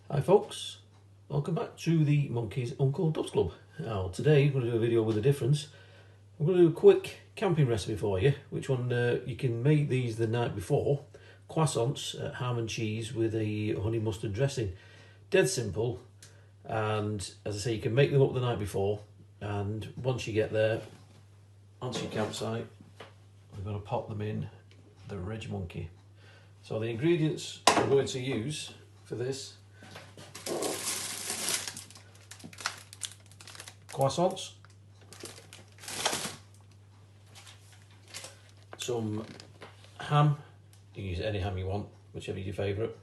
Hi folks, welcome back to the Monkey's Uncle Dubs Club. Now today I'm going to do a video with a difference. I'm going to do a quick camping recipe for you, which one you can make these the night before. Croissants, ham and cheese with a honey mustard dressing. Dead simple, and as I say, you can make them up the night before, and once you get there, onto your campsite, we're going to pop them in the Ridge Monkey. So the ingredients we're going to use for this: croissants, some ham, you can use any ham you want, whichever is your favourite,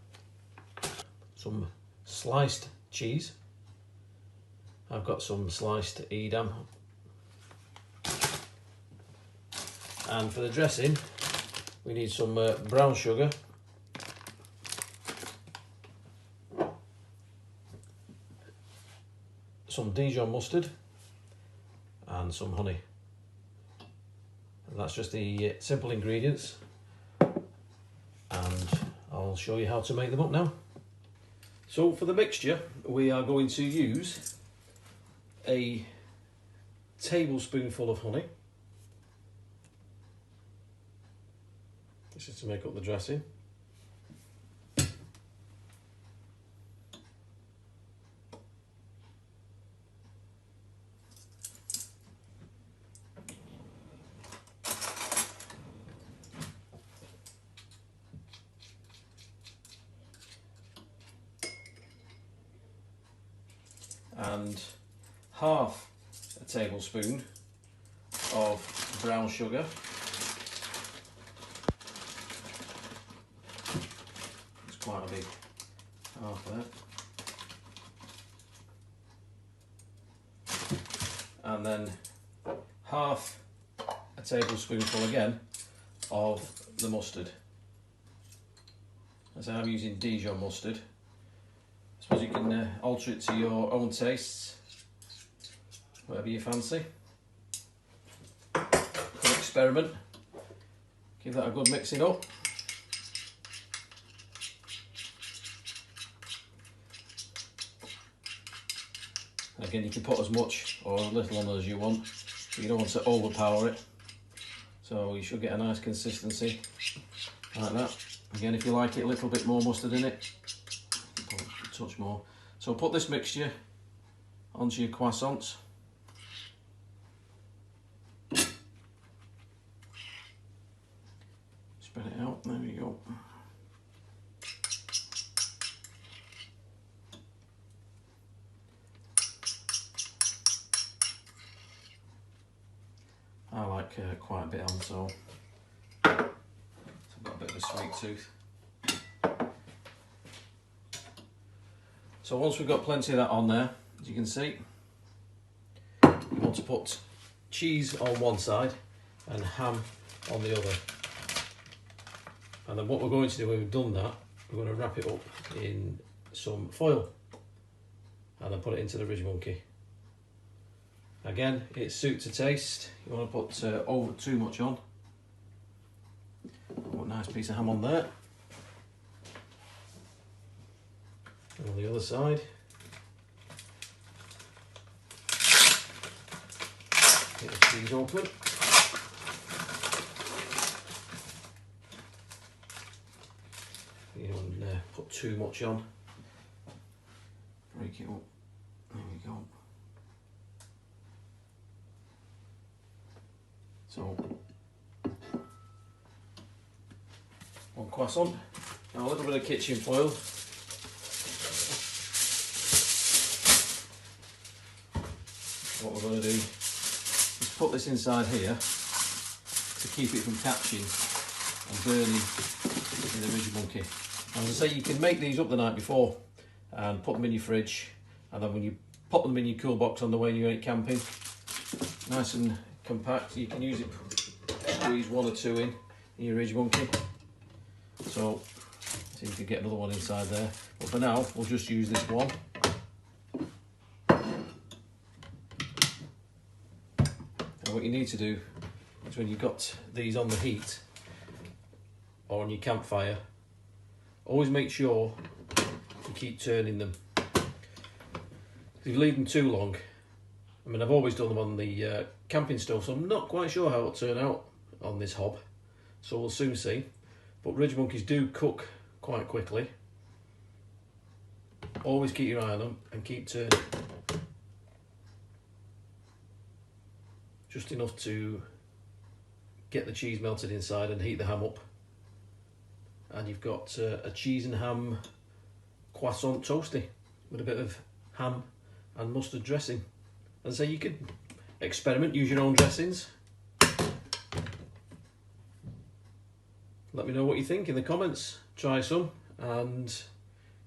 some sliced cheese, I've got some sliced Edam, and for the dressing we need some brown sugar, some Dijon mustard and some honey. And that's just the simple ingredients, and I'll show you how to make them up now. So for the mixture we are going to use a tablespoonful of honey. This is to make up the dressing. And half a tablespoon of brown sugar. It's quite a big half there. And then half a tablespoonful again of the mustard. As I'm using Dijon mustard. I suppose you can alter it to your own tastes, whatever you fancy. Good experiment. Give that a good mixing up. Again, you can put as much or as little on as you want, but you don't want to overpower it. So you should get a nice consistency like that. Again, if you like it a little bit more mustard in it, touch more. So put this mixture onto your croissants. Spread it out, there we go. I like quite a bit on, so I've got a bit of a sweet tooth. So once we've got plenty of that on there, as you can see, we want to put cheese on one side and ham on the other. And then what we're going to do when we've done that, we're going to wrap it up in some foil and then put it into the Ridge Monkey. Again, it's suit to taste. You want to put over too much on. Put a nice piece of ham on there. And on the other side, get the cheese open. You don't want to put too much on. Break it up. There we go. So, one croissant. Now a little bit of kitchen foil. What we're going to do is put this inside here to keep it from catching and burning in the Ridge Monkey. And as I say, you can make these up the night before and put them in your fridge, and then when you pop them in your cool box on the way you're out camping, nice and compact, you can use it, squeeze one or two in your Ridge Monkey. So you can get another one inside there, but for now we'll just use this one. What you need to do is when you've got these on the heat or on your campfire, always make sure you keep turning them. If you leave them too long, I mean, I've always done them on the camping stove, so I'm not quite sure how it'll turn out on this hob, so we'll soon see. But ridge monkeys do cook quite quickly. Always keep your eye on them and keep turning. Just enough to get the cheese melted inside and heat the ham up. And you've got a cheese and ham croissant toasty with a bit of ham and mustard dressing. As I say, you could experiment, use your own dressings. Let me know what you think in the comments. Try some and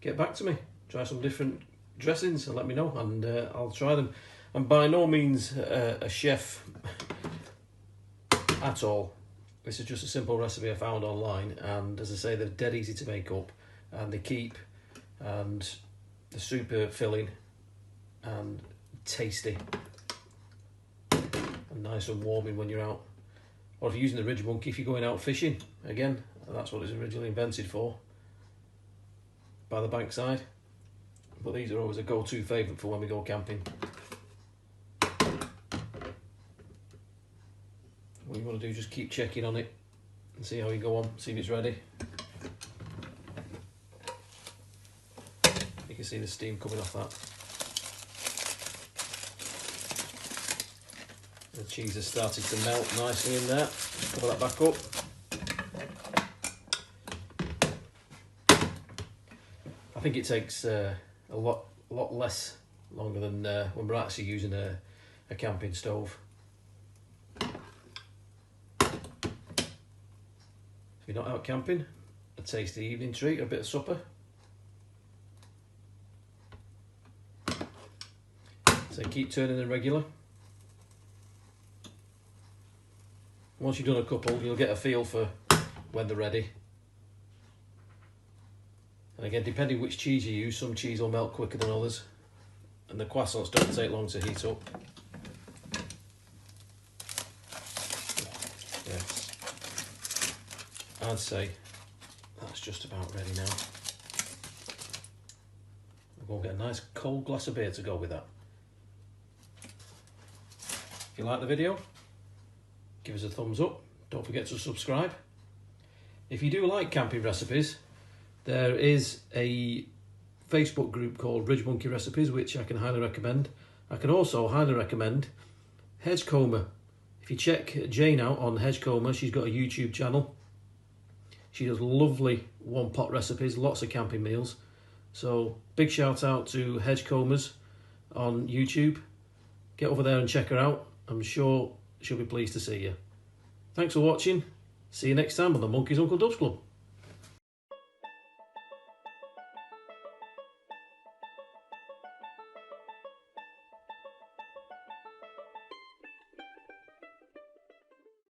get back to me. Try some different dressings and let me know, and I'll try them. I'm by no means a chef at all. This is just a simple recipe I found online, and as I say, they're dead easy to make up, and they keep, and they're super filling and tasty and nice and warming when you're out. Or if you're using the ridge monkey, if you're going out fishing, again, that's what it's originally invented for, by the bankside. But these are always a go-to favourite for when we go camping. What you want to do is just keep checking on it and see how you go on, see if it's ready. You can see the steam coming off that. The cheese has started to melt nicely in there. Cover that back up. I think it takes a lot less longer than when we're actually using a camping stove. If you're not out camping, a tasty evening treat, a bit of supper. So keep turning them regular. Once you've done a couple, you'll get a feel for when they're ready. And again, depending which cheese you use, some cheese will melt quicker than others. And the croissants don't take long to heat up. Yes. I'd say that's just about ready now. We'll get a nice cold glass of beer to go with that. If you like the video, give us a thumbs up. Don't forget to subscribe. If you do like camping recipes, there is a Facebook group called Ridge Monkey Recipes, which I can highly recommend. I can also highly recommend Hedgecomber. If you check Jane out on Hedgecomber, she's got a YouTube channel. She does lovely one-pot recipes, lots of camping meals. So big shout out to Hedgecombers on YouTube. Get over there and check her out. I'm sure she'll be pleased to see you. Thanks for watching. See you next time on the Monkey's Uncle Dubs Club.